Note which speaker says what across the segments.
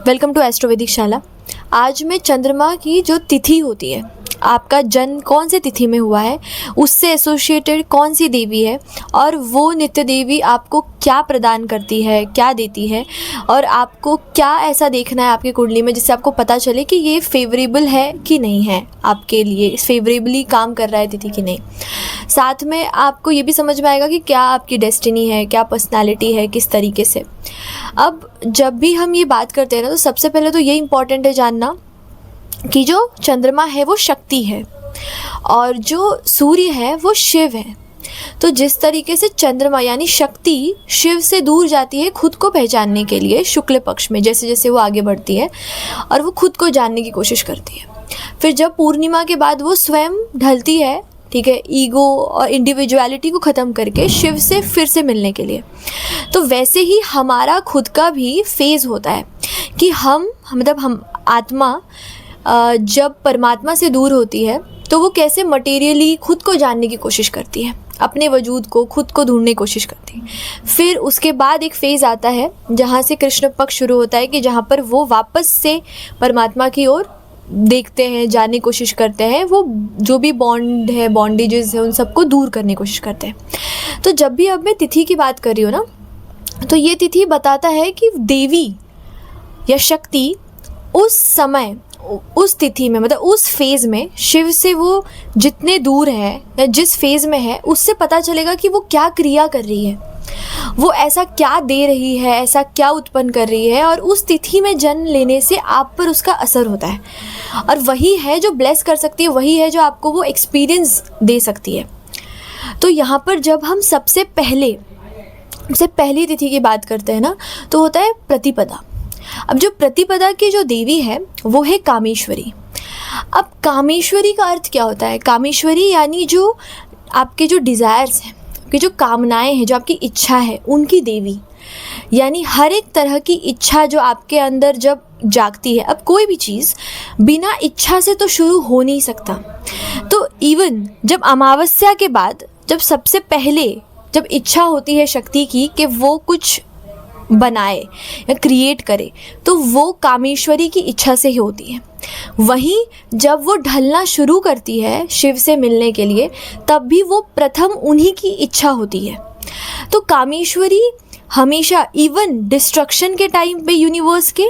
Speaker 1: Welcome to Astrovedic शाला। आज मैं चंद्रमा की जो तिथि होती है, आपका जन्म कौन से तिथि में हुआ है, उससे एसोसिएटेड कौन सी देवी है और वो नित्य देवी आपको क्या प्रदान करती है, क्या देती है, और आपको क्या ऐसा देखना है आपकी कुंडली में जिससे आपको पता चले कि ये फेवरेबल है कि नहीं है, आपके लिए फेवरेबली काम कर रहा है तिथि कि नहीं। साथ में आपको ये भी समझ में आएगा कि क्या आपकी डेस्टिनी है, क्या पर्सनालिटी है, किस तरीके से। अब जब भी हम ये बात करते हैं ना, तो सबसे पहले तो ये इम्पॉर्टेंट है जानना कि जो चंद्रमा है वो शक्ति है और जो सूर्य है वो शिव है। तो जिस तरीके से चंद्रमा यानी शक्ति शिव से दूर जाती है खुद को पहचानने के लिए शुक्ल पक्ष में, जैसे जैसे वो आगे बढ़ती है और वो खुद को जानने की कोशिश करती है, फिर जब पूर्णिमा के बाद वो स्वयं ढलती है, ठीक है, ईगो और इंडिविजुअलिटी को ख़त्म करके शिव से फिर से मिलने के लिए। तो वैसे ही हमारा खुद का भी फेज़ होता है कि हम आत्मा जब परमात्मा से दूर होती है तो वो कैसे मटेरियली खुद को जानने की कोशिश करती है, अपने वजूद को खुद को ढूंढने की कोशिश करती है। फिर उसके बाद एक फ़ेज़ आता है जहाँ से कृष्ण पक्ष शुरू होता है कि जहाँ पर वो वापस से परमात्मा की ओर देखते हैं, जानने की कोशिश करते हैं, वो जो भी बॉन्ड है, बॉन्डेजेस है, उन सबको दूर करने की कोशिश करते हैं। तो जब भी अब मैं तिथि की बात कर रही हूँ ना, तो ये तिथि बताता है कि देवी या शक्ति उस समय, उस तिथि में, मतलब उस फेज़ में शिव से वो जितने दूर है या जिस फेज़ में है, उससे पता चलेगा कि वो क्या क्रिया कर रही है, वो ऐसा क्या दे रही है, ऐसा क्या उत्पन्न कर रही है, और उस तिथि में जन्म लेने से आप पर उसका असर होता है। और वही है जो ब्लेस कर सकती है, वही है जो आपको वो एक्सपीरियंस दे सकती है। तो यहाँ पर जब हम सबसे पहली तिथि की बात करते हैं ना, तो होता है प्रतिपदा। अब जो प्रतिपदा की जो देवी है वो है कामेश्वरी। अब कामेश्वरी का अर्थ क्या होता है? कामेश्वरी यानी जो आपके जो डिज़ायर्स हैं, कि जो कामनाएं हैं, जो आपकी इच्छा है, उनकी देवी, यानी हर एक तरह की इच्छा जो आपके अंदर जब जागती है। अब कोई भी चीज़ बिना इच्छा से तो शुरू हो नहीं सकता। तो इवन जब अमावस्या के बाद जब सबसे पहले जब इच्छा होती है शक्ति की कि वो कुछ बनाए या क्रिएट करे, तो वो कामेश्वरी की इच्छा से ही होती है। वहीं जब वो ढलना शुरू करती है शिव से मिलने के लिए, तब भी वो प्रथम उन्हीं की इच्छा होती है। तो कामेश्वरी हमेशा इवन डिस्ट्रक्शन के टाइम पे यूनिवर्स के,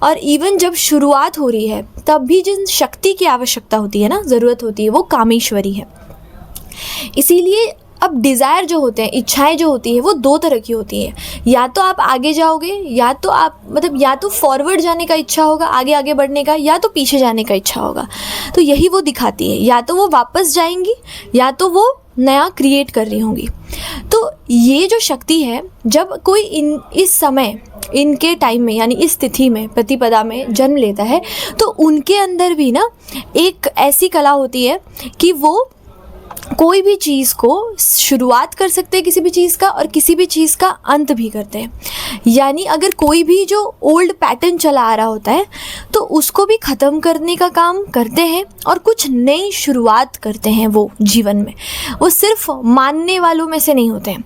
Speaker 1: और इवन जब शुरुआत हो रही है तब भी जिन शक्ति की आवश्यकता होती है ना, ज़रूरत होती है, वो कामेश्वरी है। इसीलिए अब डिज़ायर जो होते हैं, इच्छाएं जो होती है, वो दो तरह की होती हैं। या तो आप आगे जाओगे, या तो आप या तो फॉरवर्ड जाने का इच्छा होगा, आगे आगे बढ़ने का, या तो पीछे जाने का इच्छा होगा। तो यही वो दिखाती है, या तो वो वापस जाएंगी या तो वो नया क्रिएट कर रही होंगी। तो ये जो शक्ति है, जब कोई इस समय इनके टाइम में यानी इस तिथि में प्रतिपदा में जन्म लेता है, तो उनके अंदर भी ना एक ऐसी कला होती है कि वो कोई भी चीज़ को शुरुआत कर सकते हैं किसी भी चीज़ का, और किसी भी चीज़ का अंत भी करते हैं। यानी अगर कोई भी जो ओल्ड पैटर्न चला आ रहा होता है तो उसको भी ख़त्म करने का काम करते हैं और कुछ नई शुरुआत करते हैं वो जीवन में। वो सिर्फ मानने वालों में से नहीं होते हैं।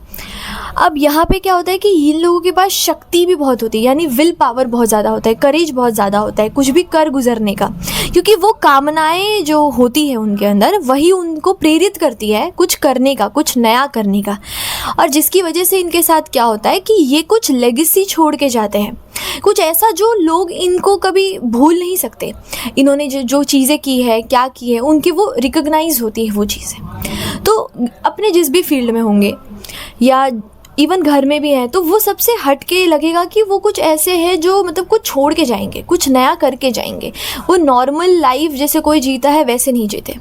Speaker 1: अब यहाँ पे क्या होता है कि इन लोगों के पास शक्ति भी बहुत होती है, यानी विल पावर बहुत ज़्यादा होता है, करेज बहुत ज़्यादा होता है कुछ भी कर गुजरने का, क्योंकि वो कामनाएं जो होती है उनके अंदर, वही उनको प्रेरित करती है कुछ करने का, कुछ नया करने का। और जिसकी वजह से इनके साथ क्या होता है कि ये कुछ लेगेसी छोड़ के जाते हैं, कुछ ऐसा जो लोग इनको कभी भूल नहीं सकते। इन्होंने जो चीज़ें की है, क्या की है, उनकी वो रिकॉग्नाइज होती है वो चीज़ें। तो अपने जिस भी फील्ड में होंगे या इवन घर में भी हैं, तो वो सबसे हट के लगेगा कि वो कुछ ऐसे है जो कुछ छोड़ के जाएंगे, कुछ नया करके जाएंगे। वो नॉर्मल लाइफ जैसे कोई जीता है वैसे नहीं जीते।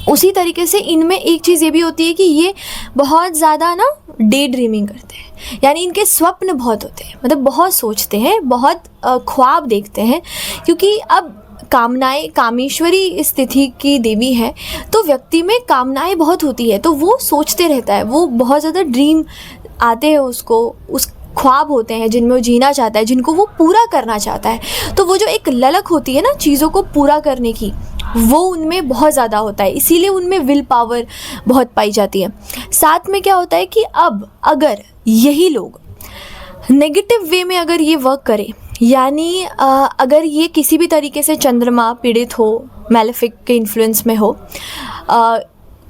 Speaker 1: उसी तरीके से इनमें एक चीज़ ये भी होती है कि ये बहुत ज़्यादा ना डे ड्रीमिंग करते हैं, यानी इनके स्वप्न बहुत होते हैं, बहुत सोचते हैं, बहुत ख्वाब देखते हैं। क्योंकि अब कामनाएं, कामेश्वरी इस तिथि की देवी है, तो व्यक्ति में कामनाएं बहुत होती है, तो वो सोचते रहता है, वो बहुत ज़्यादा ड्रीम आते हैं उसको, उस ख्वाब होते हैं जिनमें वो जीना चाहता है, जिनको वो पूरा करना चाहता है। तो वो जो एक ललक होती है ना चीज़ों को पूरा करने की, वो उनमें बहुत ज़्यादा होता है, इसीलिए उनमें विल पावर बहुत पाई जाती है। साथ में क्या होता है कि अब अगर यही लोग नेगेटिव वे में अगर ये वर्क करें, यानी अगर ये किसी भी तरीके से चंद्रमा पीड़ित हो, मैलेफिक के इन्फ्लुएंस में हो,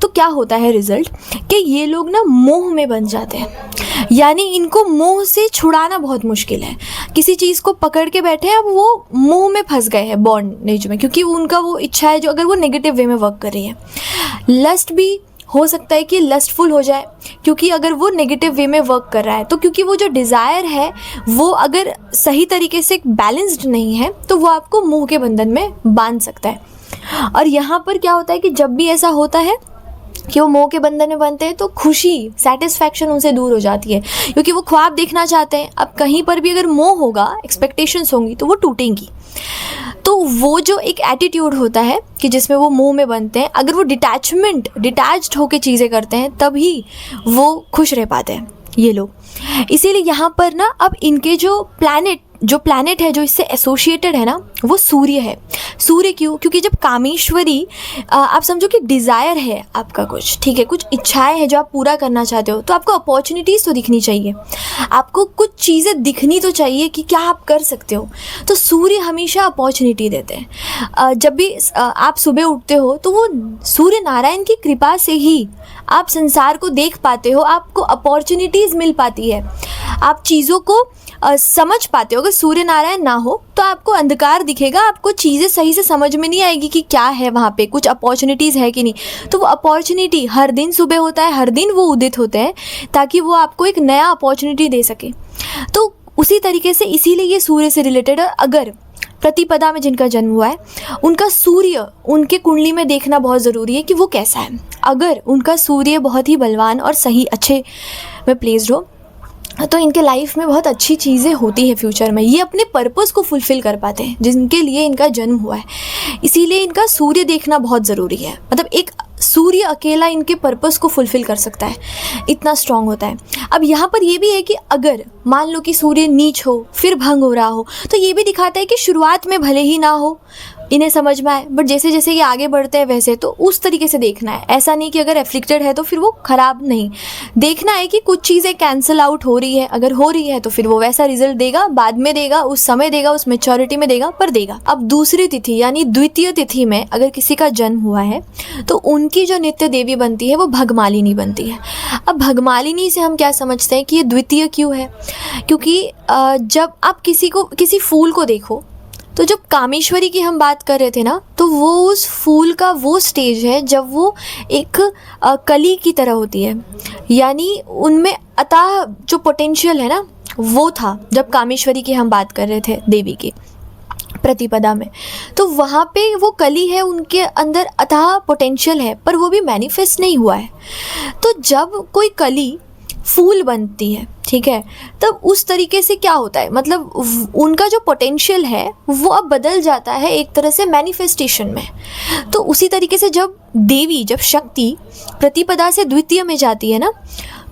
Speaker 1: तो क्या होता है रिजल्ट कि ये लोग ना मोह में बन जाते हैं। यानी इनको मोह से छुड़ाना बहुत मुश्किल है। किसी चीज़ को पकड़ के बैठे हैं, अब वो मोह में फंस गए हैं बॉन्डेज में, क्योंकि उनका वो इच्छा है जो अगर वो नेगेटिव वे में वर्क कर रही है। लस्ट भी हो सकता है कि लस्टफुल हो जाए, क्योंकि अगर वो नेगेटिव वे में वर्क कर रहा है, तो क्योंकि वो जो डिज़ायर है वो अगर सही तरीके से बैलेंस्ड नहीं है तो वो आपको मोह के बंधन में बांध सकता है। और यहाँ पर क्या होता है कि जब भी ऐसा होता है कि वो मोह के बंधन में बनते हैं, तो खुशी, सेटिस्फैक्शन उनसे दूर हो जाती है, क्योंकि वो ख्वाब देखना चाहते हैं। अब कहीं पर भी अगर मोह होगा, एक्सपेक्टेशंस होंगी, तो वो टूटेंगी। तो वो जो एक एटीट्यूड होता है कि जिसमें वो मोह में बनते हैं, अगर वो डिटैच्ड होकर चीज़ें करते हैं, तभी वो खुश रह पाते हैं ये लोग। इसीलिए यहाँ पर ना अब इनके जो प्लैनेट है जो इससे एसोसिएटेड है ना, वो सूर्य है। सूर्य क्यों? क्योंकि जब कामेश्वरी, आप समझो कि डिज़ायर है आपका कुछ, ठीक है, कुछ इच्छाएं हैं जो आप पूरा करना चाहते हो, तो आपको अपॉर्चुनिटीज़ तो दिखनी चाहिए, आपको कुछ चीज़ें दिखनी तो चाहिए कि क्या आप कर सकते हो। तो सूर्य हमेशा अपॉर्चुनिटी देते हैं। जब भी आप सुबह उठते हो, तो वो सूर्य नारायण की कृपा से ही आप संसार को देख पाते हो, आपको अपॉर्चुनिटीज़ मिल पाती है, आप चीज़ों को समझ पाते हो। अगर सूर्य नारायण ना हो तो आपको अंधकार दिखेगा, आपको चीज़ें सही से समझ में नहीं आएगी कि क्या है वहाँ पे, कुछ अपॉर्चुनिटीज़ है कि नहीं। तो वो अपॉर्चुनिटी हर दिन सुबह होता है, हर दिन वो उदित होते हैं, ताकि वो आपको एक नया अपॉर्चुनिटी दे सके। तो उसी तरीके से इसीलिए ये सूर्य से रिलेटेड है। अगर प्रतिपदा में जिनका जन्म हुआ है, उनका सूर्य उनके कुंडली में देखना बहुत ज़रूरी है कि वो कैसा है। अगर उनका सूर्य बहुत ही बलवान और सही अच्छे में प्लेस्ड हो, तो इनके लाइफ में बहुत अच्छी चीज़ें होती है फ्यूचर में। ये अपने पर्पस को फुलफ़िल कर पाते हैं जिनके लिए इनका जन्म हुआ है। इसीलिए इनका सूर्य देखना बहुत ज़रूरी है। मतलब एक सूर्य अकेला इनके पर्पस को फुलफ़िल कर सकता है, इतना स्ट्रांग होता है। अब यहाँ पर ये भी है कि अगर मान लो कि सूर्य नीच हो, फिर भंग हो रहा हो, तो ये भी दिखाता है कि शुरुआत में भले ही ना हो इन्हें समझ में आए, बट जैसे जैसे ये आगे बढ़ते हैं वैसे, तो उस तरीके से देखना है। ऐसा नहीं कि अगर एफ्लिक्टेड है तो फिर वो ख़राब नहीं, देखना है कि कुछ चीज़ें कैंसिल आउट हो रही है। अगर हो रही है तो फिर वो वैसा रिजल्ट देगा, बाद में देगा, उस समय देगा, उस मैच्योरिटी में देगा, पर देगा। अब दूसरी तिथि यानी द्वितीय तिथि में अगर किसी का जन्म हुआ है, तो उनकी जो नित्य देवी बनती है वो भगमालिनी बनती है। अब भगमालिनी से हम क्या समझते हैं कि ये द्वितीय क्यों है? क्योंकि जब आप किसी फूल को देखो, तो जब कामेश्वरी की हम बात कर रहे थे ना, तो वो उस फूल का वो स्टेज है जब वो एक कली की तरह होती है, यानी उनमें अतः जो पोटेंशियल है ना, वो था जब कामेश्वरी की हम बात कर रहे थे देवी की प्रतिपदा में। तो वहाँ पे वो कली है, उनके अंदर अतः पोटेंशियल है, पर वो भी मैनिफेस्ट नहीं हुआ है। तो जब कोई कली फूल बनती है, ठीक है, तब उस तरीके से क्या होता है, मतलब उनका जो पोटेंशियल है वो अब बदल जाता है एक तरह से मैनिफेस्टेशन में। तो उसी तरीके से जब देवी, जब शक्ति प्रतिपदा से द्वितीय में जाती है ना,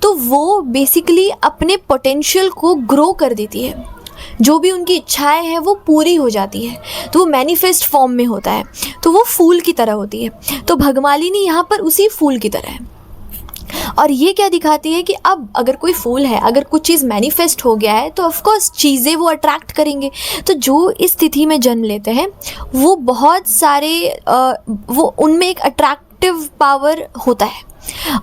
Speaker 1: तो वो बेसिकली अपने पोटेंशियल को ग्रो कर देती है। जो भी उनकी इच्छाएं हैं वो पूरी हो जाती है, तो वो मैनिफेस्ट फॉर्म में होता है, तो वो फूल की तरह होती है। तो भगमालिनी यहाँ पर उसी फूल की तरह है। और ये क्या दिखाती है कि अब अगर कोई फूल है, अगर कुछ चीज़ मैनिफेस्ट हो गया है, तो ऑफ कोर्स चीज़ें वो अट्रैक्ट करेंगे। तो जो इस तिथि में जन्म लेते हैं वो बहुत सारे वो उनमें एक अट्रैक्टिव पावर होता है,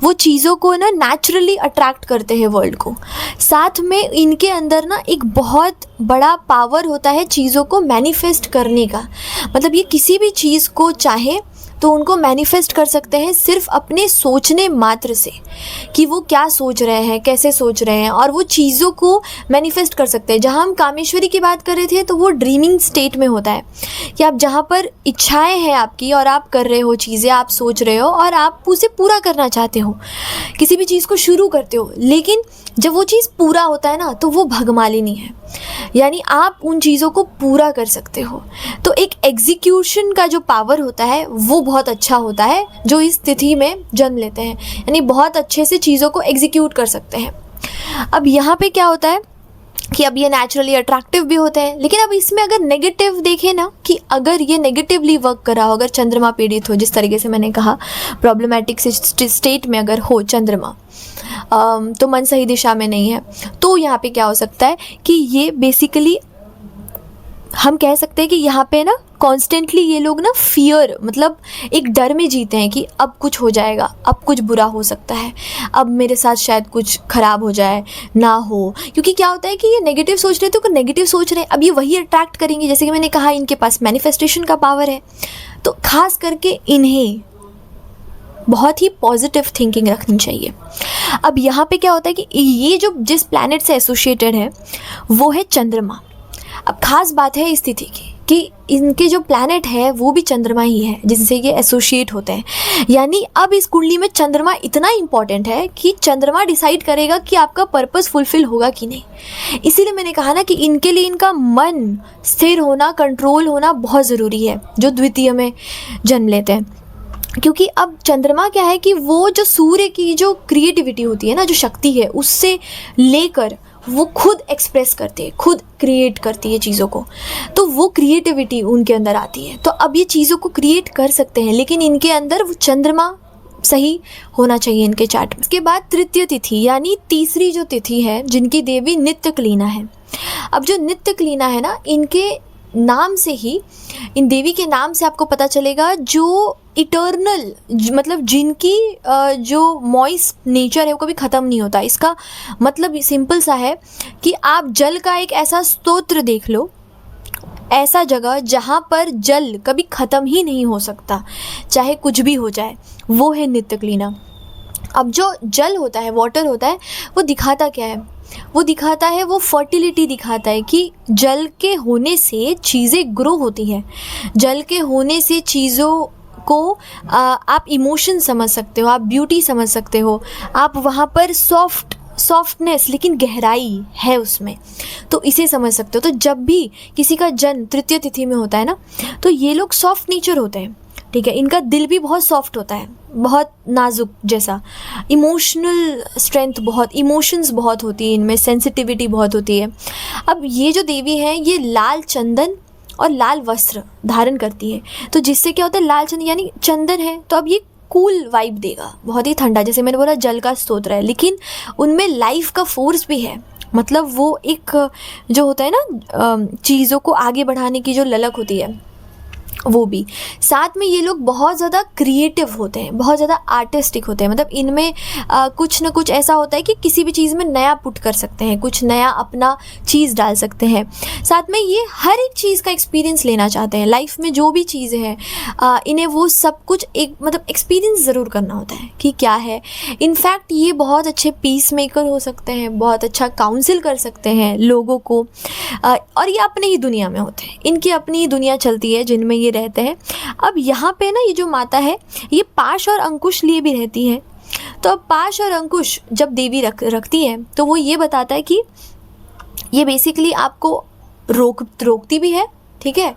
Speaker 1: वो चीज़ों को ना नेचुरली अट्रैक्ट करते हैं वर्ल्ड को। साथ में इनके अंदर ना एक बहुत बड़ा पावर होता है चीज़ों को मैनिफेस्ट करने का। मतलब ये किसी भी चीज़ को चाहे तो उनको मैनिफेस्ट कर सकते हैं सिर्फ अपने सोचने मात्र से, कि वो क्या सोच रहे हैं, कैसे सोच रहे हैं, और वो चीज़ों को मैनिफेस्ट कर सकते हैं। जहाँ हम कामेश्वरी की बात कर रहे थे, तो वो ड्रीमिंग स्टेट में होता है कि आप जहाँ पर इच्छाएं हैं आपकी और आप कर रहे हो चीज़ें, आप सोच रहे हो और आप उसे पूरा करना चाहते हो, किसी भी चीज़ को शुरू करते हो, लेकिन जब वो चीज़ पूरा होता है ना, तो वो भगमालिनी है, यानी आप उन चीज़ों को पूरा कर सकते हो। तो एक एग्जीक्यूशन का जो पावर होता है वो बहुत अच्छा होता है जो इस तिथि में जन्म लेते हैं, यानी बहुत अच्छे से चीज़ों को एग्जीक्यूट कर सकते हैं। अब यहाँ पे क्या होता है कि अब ये नेचुरली अट्रैक्टिव भी होते हैं, लेकिन अब इसमें अगर नेगेटिव देखें ना, कि अगर ये नेगेटिवली वर्क कर रहा हो, अगर चंद्रमा पीड़ित हो, जिस तरीके से मैंने कहा प्रॉब्लमेटिक स्टेट में अगर हो चंद्रमा, तो मन सही दिशा में नहीं है, तो यहाँ पे क्या हो सकता है कि ये बेसिकली हम कह सकते हैं कि यहाँ पे ना कॉन्स्टेंटली ये लोग ना फियर, मतलब एक डर में जीते हैं कि अब कुछ हो जाएगा, अब कुछ बुरा हो सकता है, अब मेरे साथ शायद कुछ ख़राब हो जाए, ना हो। क्योंकि क्या होता है कि ये नेगेटिव सोच रहे थे, तो नेगेटिव सोच रहे हैं, अब ये वही अट्रैक्ट करेंगे। जैसे कि मैंने कहा, इनके पास मैनिफेस्टेशन का पावर है, तो ख़ास करके इन्हें बहुत ही पॉजिटिव थिंकिंग रखनी चाहिए। अब यहाँ पे क्या होता है कि ये जो जिस प्लैनेट से एसोसिएटेड है वो है चंद्रमा। अब खास बात है इस तिथि की कि इनके जो प्लैनेट है वो भी चंद्रमा ही है जिनसे ये एसोसिएट होते हैं। यानी अब इस कुंडली में चंद्रमा इतना इम्पॉर्टेंट है कि चंद्रमा डिसाइड करेगा कि आपका पर्पस फुलफिल होगा कि नहीं। इसीलिए मैंने कहा ना कि इनके लिए इनका मन स्थिर होना, कंट्रोल होना बहुत ज़रूरी है जो द्वितीय में जन्म लेते हैं। क्योंकि अब चंद्रमा क्या है कि वो जो सूर्य की जो क्रिएटिविटी होती है ना, जो शक्ति है, उससे लेकर वो खुद एक्सप्रेस करते हैं, खुद क्रिएट करती है चीज़ों को, तो वो क्रिएटिविटी उनके अंदर आती है। तो अब ये चीज़ों को क्रिएट कर सकते हैं, लेकिन इनके अंदर वो चंद्रमा सही होना चाहिए इनके चार्ट में। इसके बाद तृतीय तिथि यानी तीसरी जो तिथि है, जिनकी देवी नित्य क्लीना है। अब जो नित्य क्लीना है ना, इनके नाम से ही, इन देवी के नाम से आपको पता चलेगा जो इटर्नल, मतलब जिनकी जो मॉइस्ट नेचर है वो कभी ख़त्म नहीं होता। इसका मतलब सिंपल सा है कि आप जल का एक ऐसा स्तोत्र देख लो, ऐसा जगह जहाँ पर जल कभी ख़त्म ही नहीं हो सकता, चाहे कुछ भी हो जाए, वो है नित्य क्लीना। अब जो जल होता है, वाटर होता है, वो दिखाता क्या है? वो दिखाता है, वो फर्टिलिटी दिखाता है कि जल के होने से चीज़ें ग्रो होती हैं। जल के होने से चीज़ों को आप इमोशन समझ सकते हो, आप ब्यूटी समझ सकते हो, आप वहाँ पर सॉफ्टनेस लेकिन गहराई है उसमें, तो इसे समझ सकते हो। तो जब भी किसी का जन्म तृतीय तिथि में होता है ना, तो ये लोग सॉफ्ट नेचर होते हैं, ठीक है। इनका दिल भी बहुत सॉफ्ट होता है, बहुत नाजुक जैसा, इमोशनल स्ट्रेंथ बहुत, इमोशंस बहुत होती है इनमें, सेंसिटिविटी बहुत होती है। अब ये जो देवी है, ये लाल चंदन और लाल वस्त्र धारण करती है, तो जिससे क्या होता है, लाल चंदन यानी चंदन है, तो अब ये कूल वाइब देगा, बहुत ही ठंडा। जैसे मैंने बोला जल का स्तोत्र है, लेकिन उनमें लाइफ का फोर्स भी है। मतलब वो एक जो होता है ना, चीज़ों को आगे बढ़ाने की जो ललक होती है, वो भी। साथ में ये लोग बहुत ज़्यादा क्रिएटिव होते हैं, बहुत ज़्यादा आर्टिस्टिक होते हैं। मतलब इनमें कुछ ना कुछ ऐसा होता है कि किसी भी चीज़ में नया पुट कर सकते हैं, कुछ नया अपना चीज़ डाल सकते हैं। साथ में ये हर एक चीज़ का एक्सपीरियंस लेना चाहते हैं। लाइफ में जो भी चीज़ें हैं, इन्हें वो सब कुछ एक मतलब एक्सपीरियंस ज़रूर करना होता है कि क्या है। इनफैक्ट ये बहुत अच्छे पीस मेकर हो सकते हैं, बहुत अच्छा काउंसिल कर सकते हैं लोगों को, और ये अपने ही दुनिया में होते हैं, इनकी अपनी ही दुनिया चलती है जिनमें ये रहते हैं। अब यहाँ पे ना ये जो माता है, ये पाश और अंकुश लिए भी रहती है। तो अब पाश और अंकुश जब देवी रखती है, तो वो ये बताता है कि ये बेसिकली आपको रोकती भी है, ठीक है,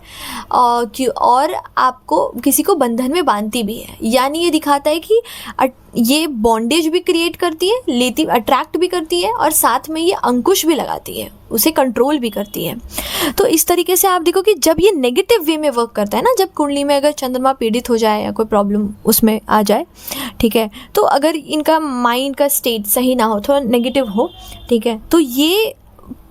Speaker 1: और आपको किसी को बंधन में बांधती भी है। यानी ये दिखाता है कि ये बॉन्डेज भी क्रिएट करती है, लेती, अट्रैक्ट भी करती है, और साथ में ये अंकुश भी लगाती है, उसे कंट्रोल भी करती है। तो इस तरीके से आप देखो कि जब ये नेगेटिव वे में वर्क करता है ना, जब कुंडली में अगर चंद्रमा पीड़ित हो जाए या कोई प्रॉब्लम उसमें आ जाए, ठीक है, तो अगर इनका माइंड का स्टेट सही ना हो, थोड़ा नेगेटिव हो, ठीक है, तो ये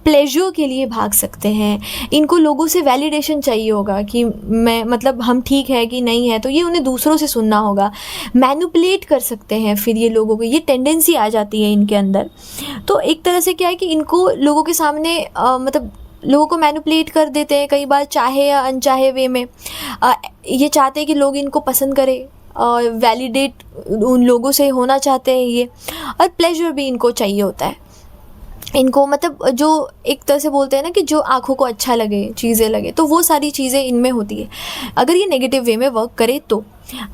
Speaker 1: प्लेजर के लिए भाग सकते हैं। इनको लोगों से वैलिडेशन चाहिए होगा कि मैं, मतलब हम ठीक है कि नहीं है, तो ये उन्हें दूसरों से सुनना होगा। मैनिपुलेट कर सकते हैं फिर ये लोगों को, ये टेंडेंसी आ जाती है इनके अंदर। तो एक तरह से क्या है कि इनको लोगों के सामने मतलब लोगों को मैनिपुलेट कर देते हैं कई बार, चाहे या अनचाहे वे में। ये चाहते हैं कि लोग इनको पसंद करें, और वैलिडेट उन लोगों से होना चाहते हैं ये, और प्लेजर भी इनको चाहिए होता है। इनको मतलब जो एक तरह से बोलते हैं ना कि जो आँखों को अच्छा लगे, चीज़ें लगे, तो वो सारी चीज़ें इनमें होती है अगर ये नेगेटिव वे में वर्क करे तो।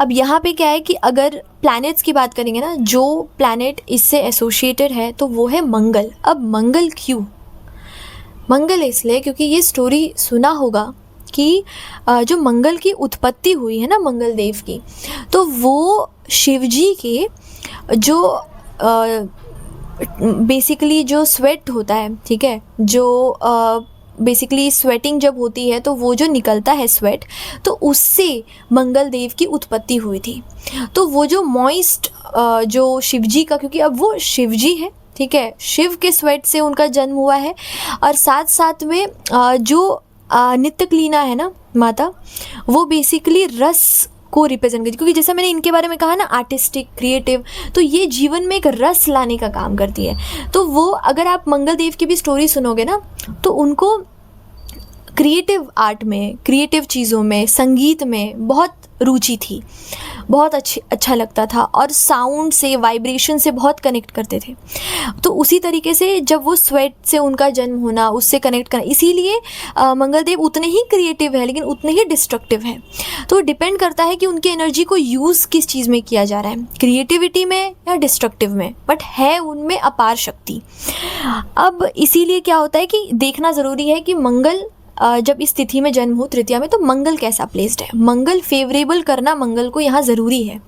Speaker 1: अब यहाँ पे क्या है कि अगर प्लैनेट्स की बात करेंगे ना, जो प्लैनेट इससे एसोसिएटेड है तो वो है मंगल। अब मंगल क्यों? मंगल इसलिए क्योंकि ये स्टोरी सुना होगा कि जो मंगल की उत्पत्ति हुई है ना, मंगल देव की, तो वो शिवजी के जो बेसिकली जो स्वेट होता है, ठीक है, जो बेसिकली स्वेटिंग जब होती है तो वो जो निकलता है स्वेट, तो उससे मंगल देव की उत्पत्ति हुई थी। तो वो जो मॉइस्ट जो शिवजी का, क्योंकि अब वो शिवजी है, ठीक है, शिव के स्वेट से उनका जन्म हुआ है, और साथ साथ में जो नित्यक्लीना है ना माता, वो बेसिकली रस को रिप्रेजेंट करती है, क्योंकि जैसे मैंने इनके बारे में कहा ना आर्टिस्टिक, क्रिएटिव, तो ये जीवन में एक रस लाने का काम करती है। तो वो अगर आप मंगल देव की भी स्टोरी सुनोगे ना, तो उनको क्रिएटिव आर्ट में, क्रिएटिव चीज़ों में, संगीत में बहुत रुचि थी, बहुत अच्छा लगता था, और साउंड से, वाइब्रेशन से बहुत कनेक्ट करते थे। तो उसी तरीके से जब वो स्वेट से उनका जन्म होना, उससे कनेक्ट करना, इसीलिए मंगलदेव उतने ही क्रिएटिव है लेकिन उतने ही डिस्ट्रक्टिव है। तो डिपेंड करता है कि उनकी एनर्जी को यूज़ किस चीज़ में किया जा रहा है, क्रिएटिविटी में या डिस्ट्रक्टिव में, बट है उनमें अपार शक्ति। अब इसीलिए क्या होता है कि देखना ज़रूरी है कि मंगल जब इस तिथि में जन्म हो, तृतीया में, तो मंगल कैसा प्लेस्ड है। मंगल फेवरेबल करना मंगल को यहाँ ज़रूरी है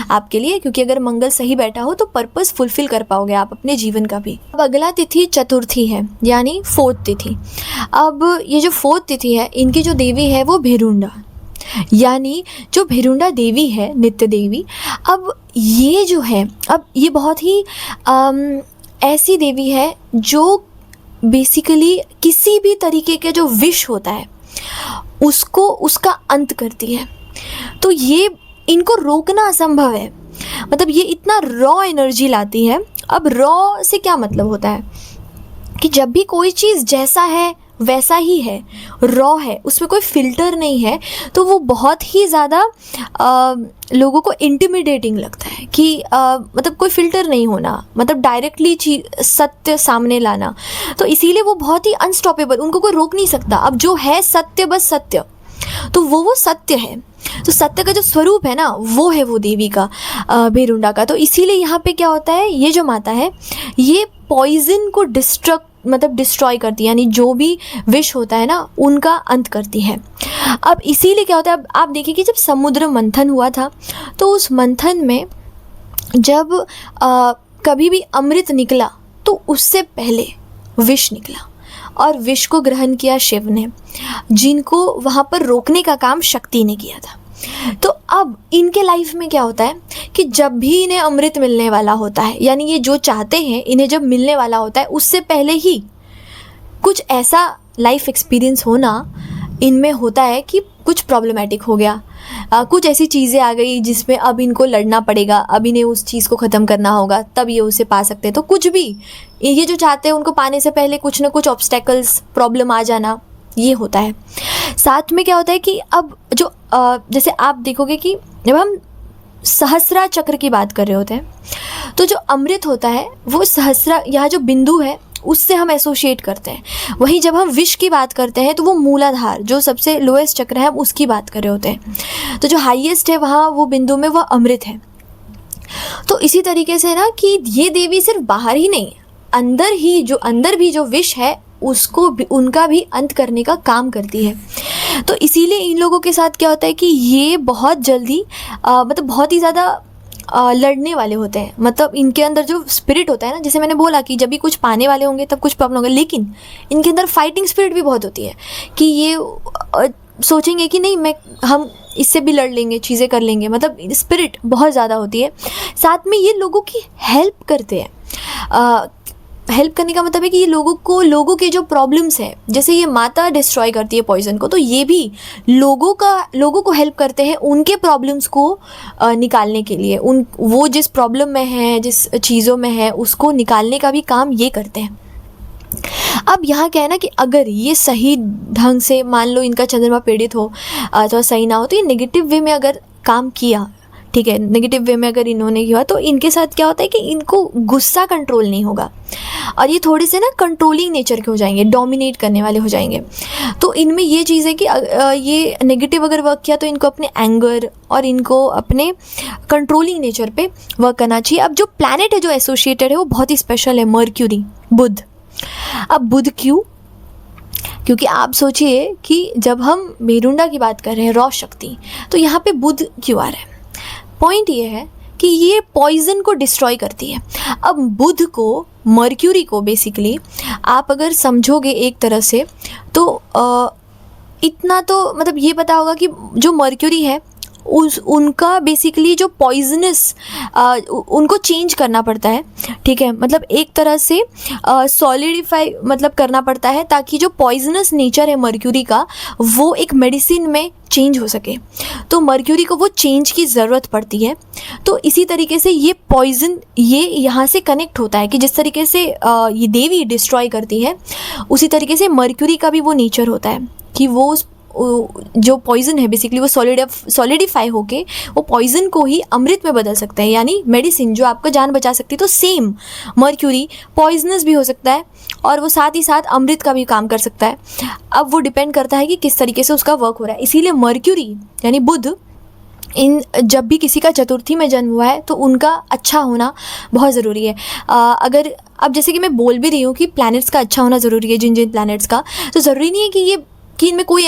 Speaker 1: आपके लिए, क्योंकि अगर मंगल सही बैठा हो तो पर्पस फुलफिल कर पाओगे आप अपने जीवन का भी। अब अगला तिथि चतुर्थी है, यानी 4th तिथि। अब ये जो 4th तिथि है, इनकी जो देवी है वो भिरुंडा, यानी जो भिरुंडा देवी है, नित्य देवी। अब ये जो है, अब ये बहुत ही ऐसी देवी है जो बेसिकली किसी भी तरीके के जो विश होता है उसको, उसका अंत करती है। तो ये इनको रोकना असंभव है, मतलब ये इतना रॉ एनर्जी लाती है। अब रॉ से क्या मतलब होता है कि जब भी कोई चीज़ जैसा है वैसा ही है, रॉ है, उसमें कोई फ़िल्टर नहीं है, तो वो बहुत ही ज़्यादा लोगों को इंटिमिडेटिंग लगता है कि मतलब कोई फ़िल्टर नहीं होना, मतलब डायरेक्टली सत्य सामने लाना। तो इसीलिए वो बहुत ही अनस्टॉपेबल, उनको कोई रोक नहीं सकता। अब जो है सत्य, बस सत्य, तो वो सत्य है। तो सत्य का जो स्वरूप है ना, वो है वो देवी का, भिरुंडा का। तो इसीलिए यहाँ पे क्या होता है, ये जो माता है ये पॉइजन को डिस्ट्रॉय करती है, यानी जो भी विष होता है ना उनका अंत करती है। अब इसीलिए क्या होता है, अब आप देखिए कि जब समुद्र मंथन हुआ था, तो उस मंथन में जब कभी भी अमृत निकला तो उससे पहले विष निकला, और विष को ग्रहण किया शिव ने, जिनको वहाँ पर रोकने का काम शक्ति ने किया था। तो अब इनके लाइफ में क्या होता है कि जब भी इन्हें अमृत मिलने वाला होता है, यानी ये जो चाहते हैं इन्हें जब मिलने वाला होता है, उससे पहले ही कुछ ऐसा लाइफ एक्सपीरियंस होना इनमें होता है कि कुछ प्रॉब्लमेटिक हो गया, कुछ ऐसी चीज़ें आ गई जिसमें अब इनको लड़ना पड़ेगा, अब इन्हें उस चीज़ को ख़त्म करना होगा, तब ये उसे पा सकते हैं। तो कुछ भी ये जो चाहते हैं उनको पाने से पहले कुछ ना कुछ ऑब्स्टेकल्स, प्रॉब्लम आ जाना, ये होता है। साथ में क्या होता है कि अब जो जैसे आप देखोगे कि जब हम सहस्रा चक्र की बात कर रहे होते हैं, तो जो अमृत होता है वो सहस्रा, यहाँ जो बिंदु है उससे हम एसोशिएट करते हैं। वहीं जब हम विष की बात करते हैं तो वो मूलाधार, जो सबसे लोएस्ट चक्र है, हम उसकी बात कर रहे होते हैं। तो जो हाईएस्ट है वहाँ वो बिंदु में वह अमृत है। तो इसी तरीके से ना कि ये देवी सिर्फ बाहर ही नहीं, अंदर भी जो विष है उसको भी, उनका भी अंत करने का काम करती है। तो इसीलिए इन लोगों के साथ क्या होता है कि ये बहुत जल्दी मतलब बहुत ही ज़्यादा लड़ने वाले होते हैं। मतलब इनके अंदर जो स्पिरिट होता है ना, जैसे मैंने बोला कि जब भी कुछ पाने वाले होंगे तब कुछ प्रॉब्लम होगा, लेकिन इनके अंदर फाइटिंग स्पिरिट भी बहुत होती है कि ये सोचेंगे कि नहीं, हम इससे भी लड़ लेंगे, चीज़ें कर लेंगे, मतलब स्पिरिट बहुत ज़्यादा होती है। साथ में ये लोगों की हेल्प करते हैं। हेल्प करने का मतलब है कि ये लोगों के जो प्रॉब्लम्स है, जैसे ये माता डिस्ट्रॉय करती है पॉइजन को, तो ये भी लोगों को हेल्प करते हैं उनके प्रॉब्लम्स को निकालने के लिए। वो जिस प्रॉब्लम में है, जिस चीज़ों में है, उसको निकालने का भी काम ये करते हैं। अब यहाँ क्या है ना कि अगर ये सही ढंग से, मान लो इनका चंद्रमा पीड़ित हो अथवा सही ना हो, तो ये नेगेटिव वे में अगर काम किया, ठीक है, नेगेटिव वे में अगर इन्होंने किया, तो इनके साथ क्या होता है कि इनको गुस्सा कंट्रोल नहीं होगा, और ये थोड़े से ना कंट्रोलिंग नेचर के हो जाएंगे, डोमिनेट करने वाले हो जाएंगे। तो इनमें ये चीज़ है कि ये नेगेटिव अगर वर्क किया तो इनको अपने एंगर और इनको अपने कंट्रोलिंग नेचर पे वर्क करना चाहिए। अब जो प्लैनेट है जो एसोसिएटेड है वो बहुत ही स्पेशल है, मर्क्यूरी, बुध। अब बुध क्यों? क्योंकि आप सोचिए कि जब हम भिरुंडा की बात कर रहे हैं, रॉ शक्ति, तो यहाँ पे बुध क्यों आ रहा है? पॉइंट ये है कि ये पॉइजन को डिस्ट्रॉय करती है। अब बुध को, मर्क्यूरी को बेसिकली आप अगर समझोगे एक तरह से, तो इतना तो मतलब ये पता होगा कि जो मर्क्यूरी है उनका बेसिकली जो पॉइजनस उनको चेंज करना पड़ता है, ठीक है, मतलब एक तरह से सॉलिडिफाई मतलब करना पड़ता है ताकि जो पॉइजनस नेचर है मर्क्यूरी का वो एक मेडिसिन में चेंज हो सके। तो मर्क्यूरी को वो चेंज की ज़रूरत पड़ती है। तो इसी तरीके से ये पॉइजन ये यहाँ से कनेक्ट होता है कि जिस तरीके से ये देवी डिस्ट्रॉय करती है उसी तरीके से मर्क्यूरी का भी वो नेचर होता है कि वो जो पॉइजन है बेसिकली वो सॉलिडिफाई होके वो पॉइजन को ही अमृत में बदल सकता है, यानी मेडिसिन जो आपका जान बचा सकती है। तो सेम मर्क्यूरी पॉइजनस भी हो सकता है और वो साथ ही साथ अमृत का भी काम कर सकता है। अब वो डिपेंड करता है कि किस तरीके से उसका वर्क हो रहा है। इसीलिए मर्क्यूरी यानी बुध इन जब भी किसी का चतुर्थी में जन्म हुआ है तो उनका अच्छा होना बहुत ज़रूरी है। अगर अब जैसे कि मैं बोल भी रही हूँ कि प्लैनेट्स का अच्छा होना ज़रूरी है, जिन जिन प्लैनेट्स का, तो ज़रूरी नहीं है कि इनमें कोई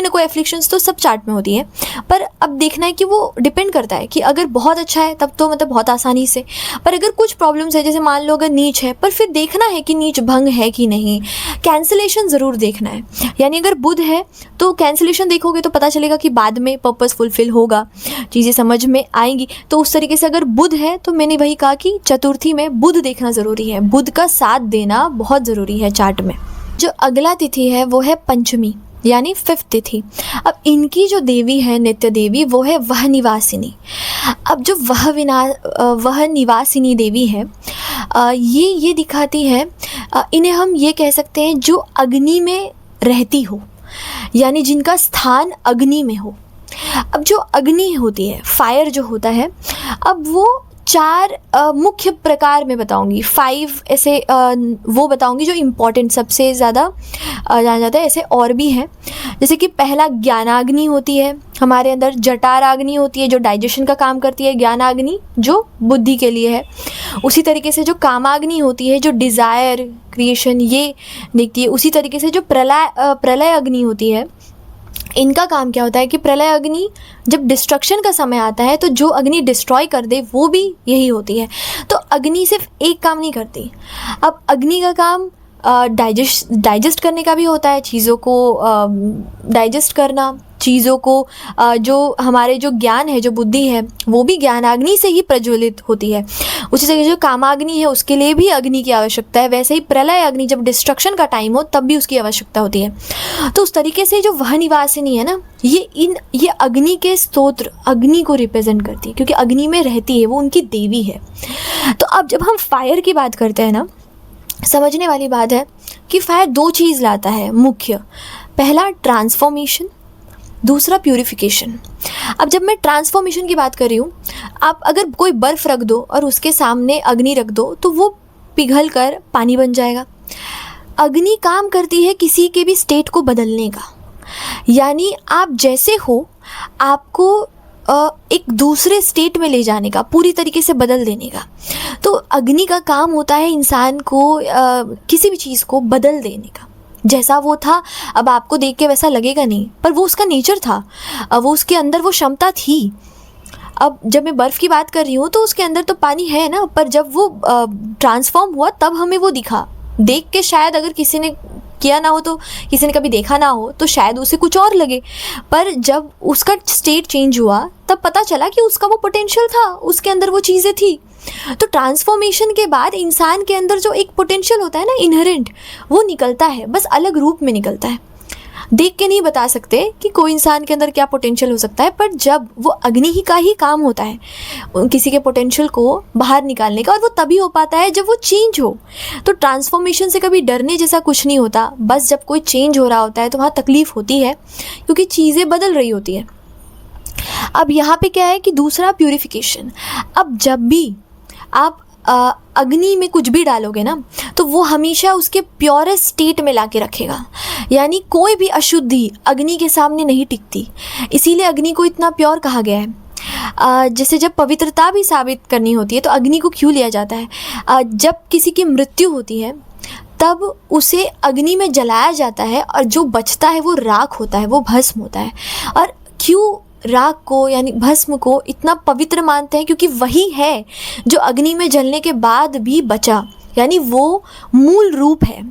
Speaker 1: ना कोई एफ्लिक्शंस तो सब चार्ट में होती है। पर अब देखना है कि वो डिपेंड करता है कि अगर बहुत अच्छा है तब तो मतलब बहुत आसानी से, पर अगर कुछ प्रॉब्लम्स है जैसे मान लो अगर नीच है पर फिर देखना है कि नीच भंग है कि नहीं, कैंसिलेशन ज़रूर देखना है। यानी अगर बुध है तो कैंसिलेशन देखोगे तो पता चलेगा कि बाद में पर्पस फुलफिल होगा, चीज़ें समझ में आएंगी। तो उस तरीके से अगर बुध है तो मैंने वही कहा कि चतुर्थी में बुध देखना ज़रूरी है, बुध का साथ देना बहुत ज़रूरी है चार्ट में। जो अगला तिथि है वो है पंचमी यानी 5th तिथि। अब इनकी जो देवी है नित्य देवी वो है वह निवासिनी। अब जो वह निवासिनी देवी है ये दिखाती है, इन्हें हम ये कह सकते हैं जो अग्नि में रहती हो, यानी जिनका स्थान अग्नि में हो। अब जो अग्नि होती है, फायर जो होता है, अब वो 4 मुख्य प्रकार में बताऊंगी, 5 ऐसे वो बताऊंगी जो इम्पोर्टेंट सबसे ज़्यादा जाना जाता है। ऐसे और भी हैं, जैसे कि पहला ज्ञानाग्नि होती है हमारे अंदर, जठाराग्नि होती है जो डाइजेशन का काम करती है, ज्ञानाग्नि जो बुद्धि के लिए है। उसी तरीके से जो कामाग्नि होती है जो डिज़ायर क्रिएशन ये देखती है। उसी तरीके से जो प्रलय अग्नि होती है, इनका काम क्या होता है कि प्रलय अग्नि जब डिस्ट्रक्शन का समय आता है तो जो अग्नि डिस्ट्रॉय कर दे वो भी यही होती है। तो अग्नि सिर्फ एक काम नहीं करती। अब अग्नि का काम डाइजेस्ट करने का भी होता है, चीज़ों को डाइजेस्ट करना, चीज़ों को जो हमारे जो ज्ञान है, जो बुद्धि है, वो भी ज्ञानाग्नि से ही प्रज्वलित होती है। उसी तरह जो कामाग्नि है उसके लिए भी अग्नि की आवश्यकता है, वैसे ही प्रलय अग्नि जब डिस्ट्रक्शन का टाइम हो तब भी उसकी आवश्यकता होती है। तो उस तरीके से जो वह निवासिनी है ना, ये अग्नि के स्तोत्र अग्नि को रिप्रेजेंट करती है क्योंकि अग्नि में रहती है, वो उनकी देवी है। तो अब जब हम फायर की बात करते हैं ना, समझने वाली बात है कि फायर 2 चीज़ लाता है मुख्य, पहला ट्रांसफॉर्मेशन, दूसरा प्यूरिफिकेशन। अब जब मैं ट्रांसफॉर्मेशन की बात कर रही हूँ, आप अगर कोई बर्फ़ रख दो और उसके सामने अग्नि रख दो तो वो पिघल कर पानी बन जाएगा। अग्नि काम करती है किसी के भी स्टेट को बदलने का, यानी आप जैसे हो आपको एक दूसरे स्टेट में ले जाने का, पूरी तरीके से बदल देने का। तो अग्नि का काम होता है इंसान को किसी भी चीज़ को बदल देने का। जैसा वो था अब आपको देख के वैसा लगेगा नहीं, पर वो उसका नेचर था, वो उसके अंदर वो क्षमता थी। अब जब मैं बर्फ़ की बात कर रही हूँ तो उसके अंदर तो पानी है ना, पर जब वो ट्रांसफॉर्म हुआ तब हमें वो दिखा। देख के शायद अगर किसी ने किया ना हो, तो किसी ने कभी देखा ना हो तो शायद उसे कुछ और लगे, पर जब उसका स्टेट चेंज हुआ तब पता चला कि उसका वो पोटेंशियल था, उसके अंदर वो चीज़ें थी। तो ट्रांसफॉर्मेशन के बाद इंसान के अंदर जो एक पोटेंशियल होता है ना इनहेरेंट, वो निकलता है, बस अलग रूप में निकलता है। देख के नहीं बता सकते कि कोई इंसान के अंदर क्या पोटेंशियल हो सकता है, पर जब वो अग्नि ही का ही काम होता है किसी के पोटेंशियल को बाहर निकालने का, और वो तभी हो पाता है जब वो चेंज हो। तो ट्रांसफॉर्मेशन से कभी डरने जैसा कुछ नहीं होता, बस जब कोई चेंज हो रहा होता है तो वहाँ तकलीफ़ होती है क्योंकि चीज़ें बदल रही होती है। अब यहाँ पे क्या है कि दूसरा प्यूरिफिकेशन। अब जब भी आप अग्नि में कुछ भी डालोगे ना तो वो हमेशा उसके प्योरेस्ट स्टेट में ला के रखेगा, यानी कोई भी अशुद्धि अग्नि के सामने नहीं टिकती। इसीलिए अग्नि को इतना प्योर कहा गया है। जैसे जब पवित्रता भी साबित करनी होती है तो अग्नि को क्यों लिया जाता है? जब किसी की मृत्यु होती है तब उसे अग्नि में जलाया जाता है और जो बचता है वो राख होता है, वो भस्म होता है। और क्यों राख को यानी भस्म को इतना पवित्र मानते हैं? क्योंकि वही है जो अग्नि में जलने के बाद भी बचा, यानी वो मूल रूप है।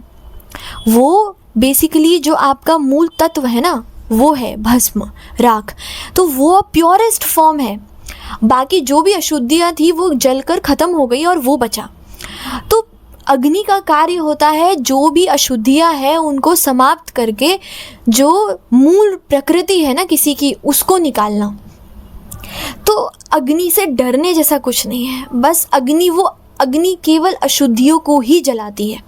Speaker 1: वो बेसिकली जो आपका मूल तत्व है ना, वो है भस्म, राख। तो वो प्योरेस्ट फॉर्म है। बाकी जो भी अशुद्धियाँ थी वो जलकर ख़त्म हो गई और वो बचा। तो अग्नि का कार्य होता है जो भी अशुद्धियाँ हैं उनको समाप्त करके जो मूल प्रकृति है ना किसी की, उसको निकालना। तो अग्नि से डरने जैसा कुछ नहीं है। बस अग्नि केवल अशुद्धियों को ही जलाती है।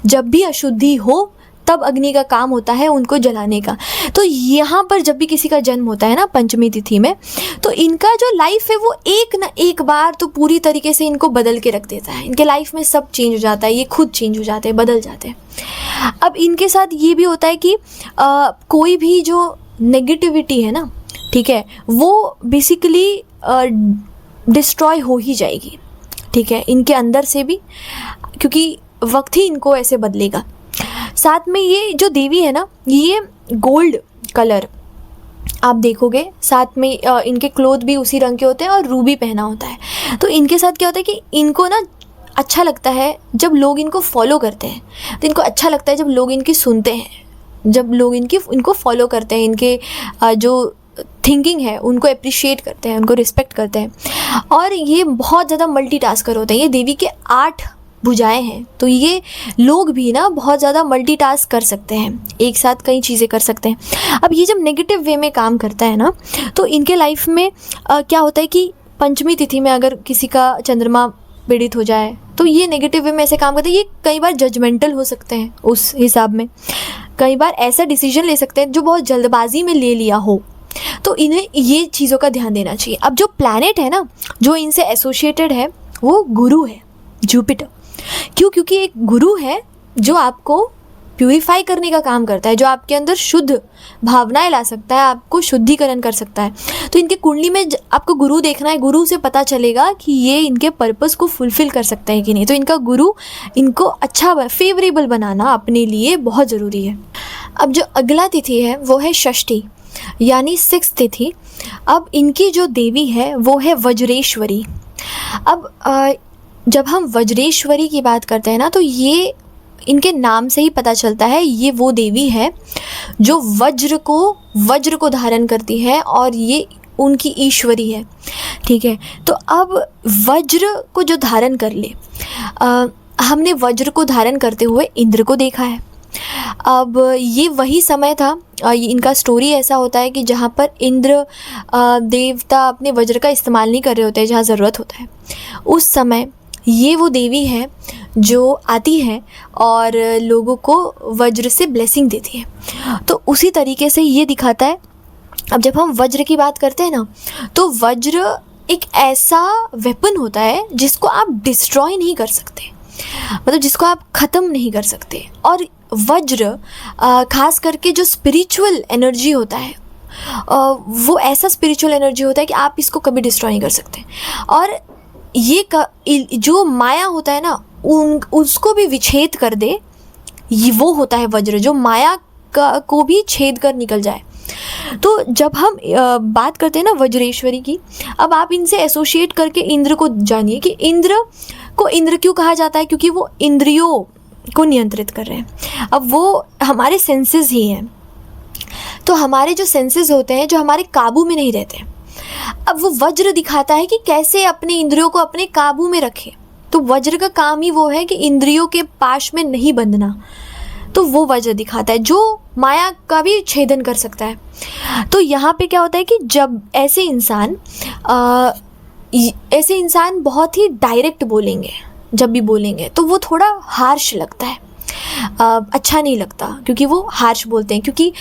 Speaker 1: जब भी अशुद्धि हो तब अग्नि का काम होता है उनको जलाने का। तो यहाँ पर जब भी किसी का जन्म होता है ना पंचमी तिथि में, तो इनका जो लाइफ है वो एक ना एक बार तो पूरी तरीके से इनको बदल के रख देता है। इनके लाइफ में सब चेंज हो जाता है, ये खुद चेंज हो जाते हैं, बदल जाते हैं। अब इनके साथ ये भी होता है कि कोई भी जो नेगेटिविटी है ना, ठीक है, वो बेसिकली डिस्ट्रॉय हो ही जाएगी, ठीक है, इनके अंदर से भी, क्योंकि वक्त ही इनको ऐसे बदलेगा। साथ में ये जो देवी है ना, ये गोल्ड कलर आप देखोगे, साथ में इनके क्लोथ भी उसी रंग के होते हैं और रूबी पहना होता है। तो इनके साथ क्या होता है कि इनको ना अच्छा लगता है जब लोग इनको फॉलो करते हैं। तो इनको अच्छा लगता है जब लोग इनकी सुनते हैं, जब लोग इनको फॉलो करते हैं, इनके जो थिंकिंग है उनको अप्रिशिएट करते हैं, उनको रिस्पेक्ट करते हैं। और ये बहुत ज़्यादा मल्टीटास्कर होते हैं। ये देवी के 8 भुजाएं हैं। तो ये लोग भी ना बहुत ज़्यादा मल्टीटास्क कर सकते हैं, एक साथ कई चीज़ें कर सकते हैं। अब ये जब नेगेटिव वे में काम करता है ना, तो इनके लाइफ में क्या होता है कि पंचमी तिथि में अगर किसी का चंद्रमा पीड़ित हो जाए तो ये नेगेटिव वे में ऐसे काम करते हैं। ये कई बार जजमेंटल हो सकते हैं, उस हिसाब में कई बार ऐसा डिसीजन ले सकते हैं जो बहुत जल्दबाजी में ले लिया हो। तो इन्हें ये चीज़ों का ध्यान देना चाहिए। अब जो प्लैनेट है ना जो इनसे एसोसिएटेड है वो गुरु है, जुपिटर। क्यों? क्योंकि एक गुरु है जो आपको प्यूरिफाई करने का काम करता है, जो आपके अंदर शुद्ध भावनाएं ला सकता है, आपको शुद्धिकरण कर सकता है। तो इनके कुंडली में आपको गुरु देखना है, गुरु से पता चलेगा कि ये इनके पर्पस को फुलफिल कर सकता है कि नहीं। तो इनका गुरु इनको अच्छा फेवरेबल बनाना अपने लिए बहुत ज़रूरी है। अब जो अगला तिथि है वो है षष्ठी यानी 6th तिथि। अब इनकी जो देवी है वो है वज्रेश्वरी। अब जब हम वज्रेश्वरी की बात करते हैं ना, तो ये इनके नाम से ही पता चलता है ये वो देवी है जो वज्र को धारण करती है और ये उनकी ईश्वरी है, ठीक है। तो अब वज्र को जो धारण कर ले, हमने वज्र को धारण करते हुए इंद्र को देखा है। अब ये वही समय था, इनका स्टोरी ऐसा होता है कि जहाँ पर इंद्र देवता अपने वज्र का इस्तेमाल नहीं कर रहे होते, जहाँ ज़रूरत होता है उस समय ये वो देवी है जो आती है और लोगों को वज्र से ब्लेसिंग देती है। तो उसी तरीके से ये दिखाता है। अब जब हम वज्र की बात करते हैं ना, तो वज्र एक ऐसा वेपन होता है जिसको आप डिस्ट्रॉय नहीं कर सकते, मतलब जिसको आप ख़त्म नहीं कर सकते। और वज्र खास करके जो स्पिरिचुअल एनर्जी होता है वो ऐसा स्पिरिचुअल एनर्जी होता है कि आप इसको कभी डिस्ट्रॉय नहीं कर सकते। और ये जो माया होता है ना उसको भी विच्छेद कर दे, ये वो होता है वज्र जो माया को भी छेद कर निकल जाए। तो जब हम बात करते हैं ना वज्रेश्वरी की, अब आप इनसे एसोसिएट करके इंद्र को जानिए कि इंद्र को इंद्र क्यों कहा जाता है, क्योंकि वो इंद्रियों को नियंत्रित कर रहे हैं। अब वो हमारे सेंसेस ही हैं। तो हमारे जो सेंसेस होते हैं जो हमारे काबू में नहीं रहते, अब वो वज्र दिखाता है कि कैसे अपने इंद्रियों को अपने काबू में रखें। तो वज्र का काम ही वो है कि इंद्रियों के पाश में नहीं बंधना। तो वो वज्र दिखाता है जो माया का भी छेदन कर सकता है। तो यहाँ पे क्या होता है कि जब ऐसे इंसान बहुत ही डायरेक्ट बोलेंगे, जब भी बोलेंगे तो वो थोड़ा हार्श लगता है, अच्छा नहीं लगता, क्योंकि वो हार्श बोलते हैं। क्योंकि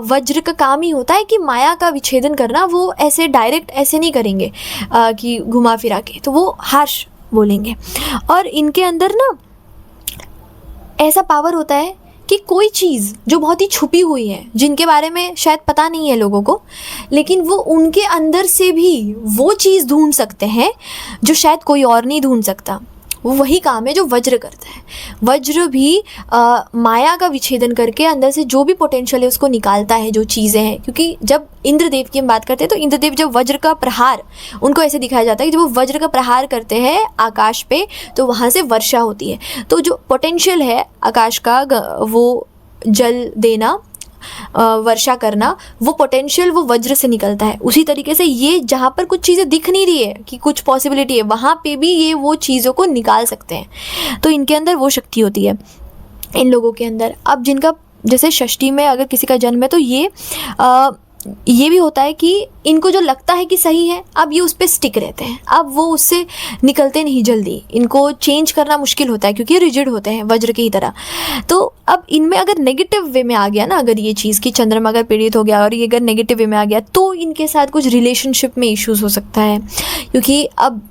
Speaker 1: वज्र का काम ही होता है कि माया का विच्छेदन करना। वो ऐसे डायरेक्ट ऐसे नहीं करेंगे कि घुमा फिरा के, तो वो हार्श बोलेंगे। और इनके अंदर ना ऐसा पावर होता है कि कोई चीज़ जो बहुत ही छुपी हुई है, जिनके बारे में शायद पता नहीं है लोगों को, लेकिन वो उनके अंदर से भी वो चीज़ ढूंढ सकते हैं जो शायद कोई और नहीं ढूंढ सकता। वो वही काम है जो वज्र करता है। वज्र भी माया का विच्छेदन करके अंदर से जो भी पोटेंशियल है उसको निकालता है, जो चीज़ें हैं। क्योंकि जब इंद्रदेव की हम बात करते हैं तो इंद्रदेव जब वज्र का प्रहार, उनको ऐसे दिखाया जाता है कि जब वो वज्र का प्रहार करते हैं आकाश पे तो वहाँ से वर्षा होती है। तो जो पोटेंशियल है आकाश का वो जल देना वर्षा करना, वो पोटेंशियल वो वज्र से निकलता है। उसी तरीके से ये जहाँ पर कुछ चीज़ें दिख नहीं रही है कि कुछ पॉसिबिलिटी है, वहाँ पे भी ये वो चीज़ों को निकाल सकते हैं। तो इनके अंदर वो शक्ति होती है इन लोगों के अंदर। अब जिनका जैसे षष्ठी में अगर किसी का जन्म है तो ये भी होता है कि इनको जो लगता है कि सही है, अब ये उस पर स्टिक रहते हैं, अब वो उससे निकलते नहीं जल्दी, इनको चेंज करना मुश्किल होता है क्योंकि ये रिजिड होते हैं वज्र की तरह। तो अब इनमें अगर नेगेटिव वे में आ गया ना, अगर ये चीज़ कि चंद्रमा अगर पीड़ित हो गया और ये अगर नेगेटिव वे में आ गया तो इनके साथ कुछ रिलेशनशिप में इश्यूज़ हो सकता है। क्योंकि अब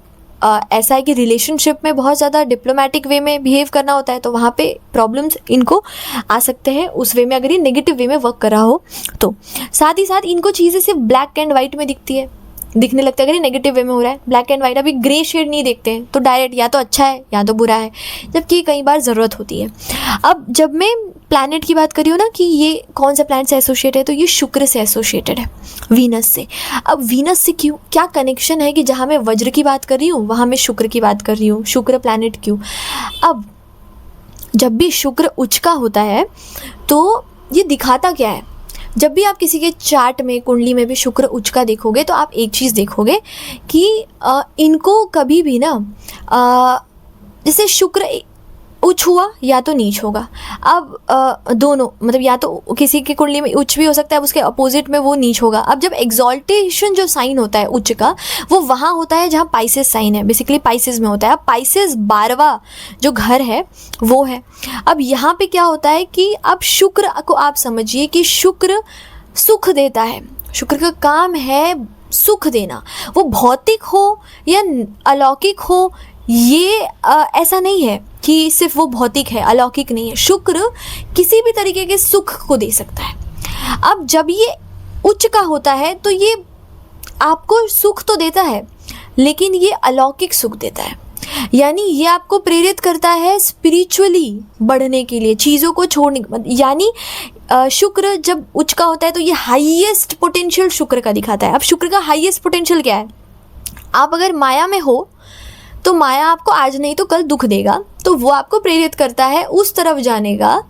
Speaker 1: ऐसा है कि रिलेशनशिप में बहुत ज़्यादा डिप्लोमेटिक वे में बिहेव करना होता है, तो वहाँ पे प्रॉब्लम्स इनको आ सकते हैं उस वे में, अगर ये नेगेटिव वे में वर्क कर रहा हो तो। साथ ही साथ इनको चीज़ें सिर्फ ब्लैक एंड वाइट में दिखने लगता है। अगर ये नेगेटिव वे में हो रहा है, ब्लैक एंड वाइट, अभी ग्रे शेड नहीं देखते हैं, तो डायरेक्ट या तो अच्छा है या तो बुरा है, जबकि कई बार ज़रूरत होती है। अब जब मैं प्लैनेट की बात कर रही हूँ ना कि ये कौन सा प्लैनेट से एसोसिएट है, तो ये शुक्र से एसोसिएटेड है, वीनस से। अब वीनस से क्यों, क्या कनेक्शन है कि जहाँ मैं वज्र की बात कर रही हूँ वहाँ मैं शुक्र की बात कर रही हूँ, शुक्र प्लैनेट क्यों? अब जब भी शुक्र उच्च का होता है तो ये दिखाता क्या है? जब भी आप किसी के चार्ट में, कुंडली में भी शुक्र उच्च का देखोगे तो आप एक चीज़ देखोगे कि इनको कभी भी ना जैसे शुक्र उच्च हुआ या तो नीच होगा। अब दोनों, मतलब या तो किसी की कुंडली में उच्च भी हो सकता है, उसके अपोजिट में वो नीच होगा। अब जब एग्जॉल्टेशन जो साइन होता है उच्च का, वो वहाँ होता है जहाँ पाइसेस साइन है, बेसिकली पाइसेस में होता है। अब पाइसेस 12वां जो घर है वो है। अब यहाँ पे क्या होता है कि अब शुक्र को आप समझिए कि शुक्र सुख देता है, शुक्र का काम है सुख देना। वो भौतिक हो या अलौकिक हो, ये ऐसा नहीं है कि सिर्फ वो भौतिक है, अलौकिक नहीं है। शुक्र किसी भी तरीके के सुख को दे सकता है। अब जब ये उच्च का होता है तो ये आपको सुख तो देता है, लेकिन ये अलौकिक सुख देता है। यानी ये आपको प्रेरित करता है स्पिरिचुअली बढ़ने के लिए, चीज़ों को छोड़ने, यानी शुक्र जब उच्च का होता है तो ये हाईएस्ट पोटेंशियल शुक्र का दिखाता है। अब शुक्र का हाईएस्ट पोटेंशियल क्या है? आप अगर माया में हो तो माया आपको आज नहीं तो कल दुख देगा, तो वो आपको प्रेरित करता है उस तरफ जाने का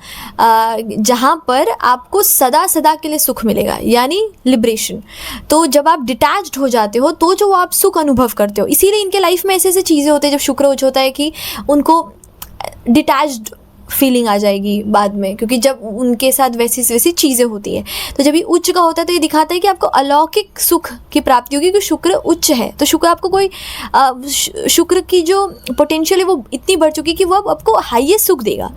Speaker 1: जहाँ पर आपको सदा सदा के लिए सुख मिलेगा, यानी लिबरेशन। तो जब आप डिटैच्ड हो जाते हो तो जो आप सुख अनुभव करते हो, इसीलिए इनके लाइफ में ऐसे ऐसे चीज़ें होती है जब शुक्र उच्च होता है कि उनको डिटैच्ड फीलिंग आ जाएगी बाद में, क्योंकि जब उनके साथ वैसी चीज़ें होती है। तो जब ये उच्च का होता है तो ये दिखाता है कि आपको अलौकिक सुख की प्राप्ति होगी, क्योंकि शुक्र उच्च है। तो शुक्र आपको कोई शुक्र की जो पोटेंशियल है वो इतनी बढ़ चुकी है कि वो आपको हाईएस्ट सुख देगा।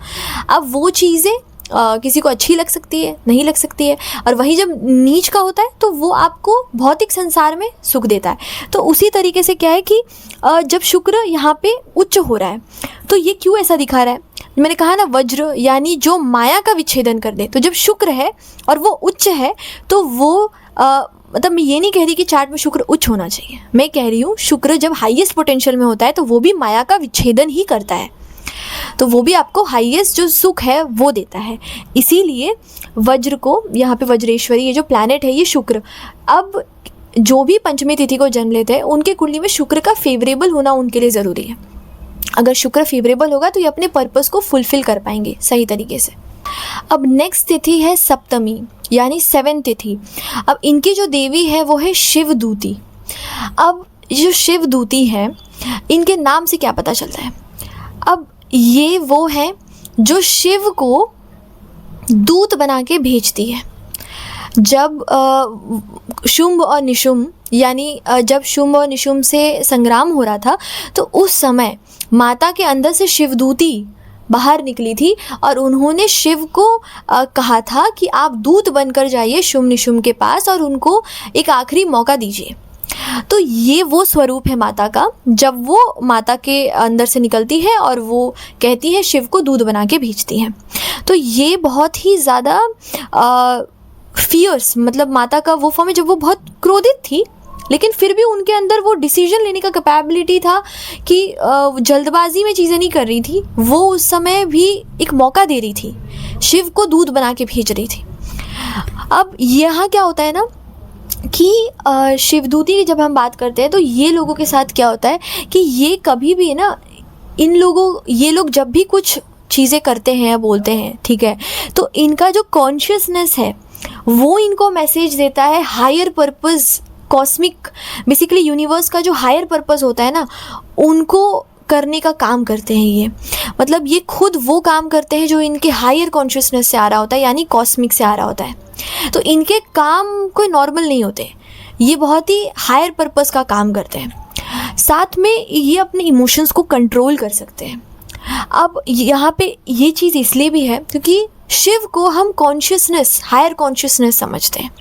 Speaker 1: अब वो चीज़ें किसी को अच्छी लग सकती है, नहीं लग सकती है। और वही जब नीच का होता है तो वो आपको भौतिक संसार में सुख देता है। तो उसी तरीके से क्या है कि जब शुक्र यहाँ पे उच्च हो रहा है तो ये क्यों ऐसा दिखा रहा है? मैंने कहा ना, वज्र यानी जो माया का विच्छेदन कर दे। तो जब शुक्र है और वो उच्च है तो वो मतलब मैं ये नहीं कह रही कि चार्ट में शुक्र उच्च होना चाहिए, मैं कह रही हूँ शुक्र जब हाईएस्ट पोटेंशियल में होता है तो वो भी माया का विच्छेदन ही करता है, तो वो भी आपको हाईएस्ट जो सुख है वो देता है। इसीलिए वज्र को यहाँ पे वज्रेश्वरी, ये जो प्लैनेट है ये शुक्र। अब जो भी पंचमी तिथि को जन्म लेते हैं उनके कुंडली में शुक्र का फेवरेबल होना उनके लिए ज़रूरी है। अगर शुक्र फेवरेबल होगा तो ये अपने पर्पस को फुलफिल कर पाएंगे सही तरीके से। अब नेक्स्ट तिथि है सप्तमी यानी 7th तिथि। अब इनकी जो देवी है वो है शिवदूती। अब जो शिवदूती है इनके नाम से क्या पता चलता है? अब ये वो है जो शिव को दूत बना के भेजती है। जब शुंभ और निशुंभ, यानी जब शुंभ और निशुंभ से संग्राम हो रहा था तो उस समय माता के अंदर से शिवदूती बाहर निकली थी और उन्होंने शिव को कहा था कि आप दूत बनकर जाइए शुंभ निशुंभ के पास और उनको एक आखिरी मौका दीजिए। तो ये वो स्वरूप है माता का, जब वो माता के अंदर से निकलती है और वो कहती है शिव को दूध बना के भेजती है। तो ये बहुत ही ज़्यादा फियर्स, मतलब माता का वो फॉर्म है जब वो बहुत क्रोधित थी, लेकिन फिर भी उनके अंदर वो डिसीजन लेने का कैपेबिलिटी था कि जल्दबाजी में चीज़ें नहीं कर रही थी, वो उस समय भी एक मौका दे रही थी, शिव को दूध बना के भेज रही थी। अब यहाँ क्या होता है ना कि शिवदूती की जब हम बात करते हैं तो ये लोगों के साथ क्या होता है कि ये कभी भी ना, ये लोग जब भी कुछ चीज़ें करते हैं या बोलते हैं, ठीक है, तो इनका जो कॉन्शियसनेस है वो इनको मैसेज देता है higher purpose, cosmic, basically universe का जो हायर पर्पस होता है ना, उनको करने का काम करते हैं ये। मतलब ये खुद वो काम करते हैं जो इनके हायर कॉन्शियसनेस से आ रहा होता है, यानी कॉस्मिक से आ रहा होता है। तो इनके काम कोई नॉर्मल नहीं होते, ये बहुत ही हायर पर्पस का काम करते हैं। साथ में ये अपने इमोशंस को कंट्रोल कर सकते हैं। अब यहाँ पे ये चीज़ इसलिए भी है क्योंकि शिव को हम कॉन्शियसनेस, हायर कॉन्शियसनेस समझते हैं।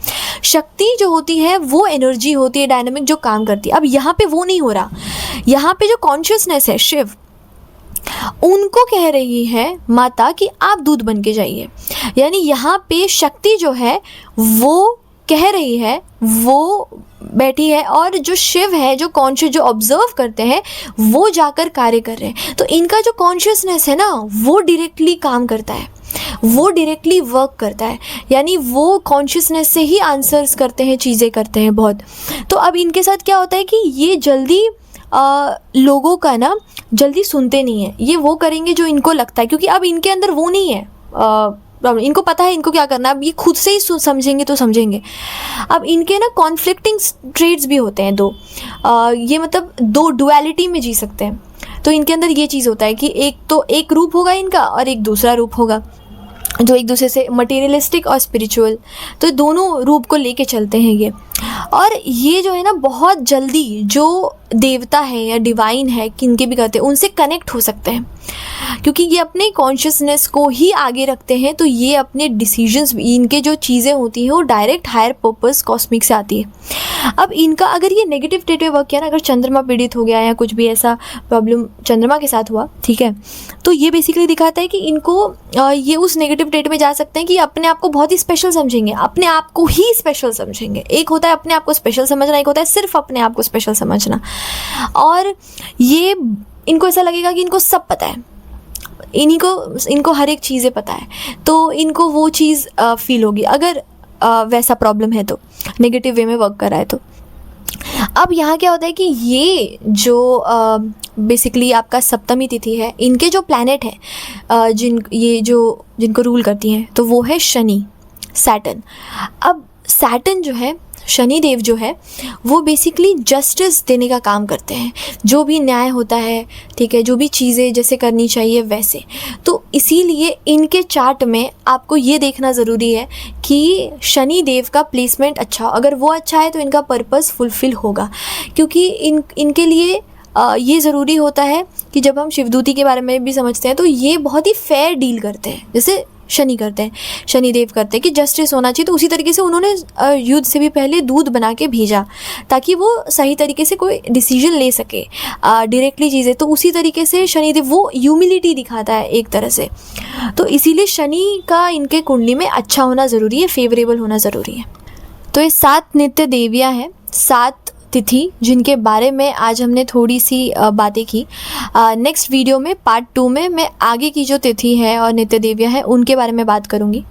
Speaker 1: शक्ति जो होती है वो एनर्जी होती है, डायनामिक, जो काम करती है। अब यहाँ पे वो नहीं हो रहा। यहाँ पे जो कॉन्शियसनेस है शिव, उनको कह रही है माता कि आप दूध बन के जाइए। यानी यहाँ पे शक्ति जो है वो कह रही है, वो बैठी है, और जो शिव है, जो कॉन्शियस, जो ऑब्जर्व करते हैं, वो जाकर कार्य कर रहे हैं। तो इनका जो कॉन्शियसनेस है ना, वो डायरेक्टली काम करता है, वो डायरेक्टली वर्क करता है। यानी वो कॉन्शियसनेस से ही आंसर्स करते हैं, चीज़ें करते हैं बहुत। तो अब इनके साथ क्या होता है कि ये जल्दी लोगों का ना जल्दी सुनते नहीं हैं। ये वो करेंगे जो इनको लगता है, क्योंकि अब इनके अंदर वो नहीं है प्रॉब्लम। इनको पता है इनको क्या करना है। अब ये खुद से ही समझेंगे तो समझेंगे। अब इनके ना कॉन्फ्लिक्टिंग ट्रेड्स भी होते हैं दो। ये मतलब दो डुअलिटी में जी सकते हैं। तो इनके अंदर ये चीज़ होता है कि एक तो एक रूप होगा इनका और एक दूसरा रूप होगा, जो एक दूसरे से मटेरियलिस्टिक और स्पिरिचुअल, तो दोनों रूप को लेके चलते हैं ये। और ये जो है ना बहुत जल्दी जो देवता है या डिवाइन है, किनके भी कहते हैं, उनसे कनेक्ट हो सकते हैं, क्योंकि ये अपने कॉन्शियसनेस को ही आगे रखते हैं। तो ये अपने डिसीजंस, इनके जो चीज़ें होती हैं वो डायरेक्ट हायर पर्पस कॉस्मिक से आती है। अब इनका अगर ये नेगेटिव स्टेट में वर्क किया ना, अगर चंद्रमा पीड़ित हो गया या कुछ भी ऐसा प्रॉब्लम चंद्रमा के साथ हुआ, ठीक है, तो ये बेसिकली दिखाता है कि इनको ये उस नेगेटिव स्टेट में जा सकते हैं कि अपने आप को बहुत ही स्पेशल समझेंगे, अपने आप को ही स्पेशल समझेंगे। एक होता है अपने आप को स्पेशल समझना, एक होता है सिर्फ अपने आप को स्पेशल समझना। और ये इनको ऐसा लगेगा कि इनको सब पता है, इनको हर एक चीज़ें पता है, तो इनको वो चीज़ फील होगी अगर वैसा प्रॉब्लम है तो, नेगेटिव वे में वर्क कर रहा है तो। अब यहाँ क्या होता है कि ये जो बेसिकली आपका सप्तमी तिथि है, इनके जो प्लैनेट है जिनको रूल करती हैं, तो वो है शनि, सैटर्न। अब सैटर्न जो है, शनि देव जो है, वो बेसिकली जस्टिस देने का काम करते हैं। जो भी न्याय होता है, ठीक है, जो भी चीज़ें जैसे करनी चाहिए वैसे। तो इसीलिए इनके चार्ट में आपको ये देखना ज़रूरी है कि शनि देव का प्लेसमेंट अच्छा हो। अगर वो अच्छा है तो इनका पर्पस फुलफ़िल होगा, क्योंकि इनके लिए ये ज़रूरी होता है कि जब हम शिवदूती के बारे में भी समझते हैं तो ये बहुत ही फेयर डील करते हैं, जैसे शनि करते हैं, शनिदेव करते हैं कि जस्टिस होना चाहिए। तो उसी तरीके से उन्होंने युद्ध से भी पहले दूध बना के भेजा ताकि वो सही तरीके से कोई डिसीजन ले सके डायरेक्टली चीज़ें। तो उसी तरीके से शनिदेव वो ह्यूमिलिटी दिखाता है एक तरह से। तो इसीलिए शनि का इनके कुंडली में अच्छा होना ज़रूरी है, फेवरेबल होना ज़रूरी है। तो ये 7 नित्य देवियाँ हैं, 7 तिथि, जिनके बारे में आज हमने थोड़ी सी बातें की। नेक्स्ट वीडियो में पार्ट 2 में मैं आगे की जो तिथि है और नित्य देवियाँ हैं उनके बारे में बात करूँगी।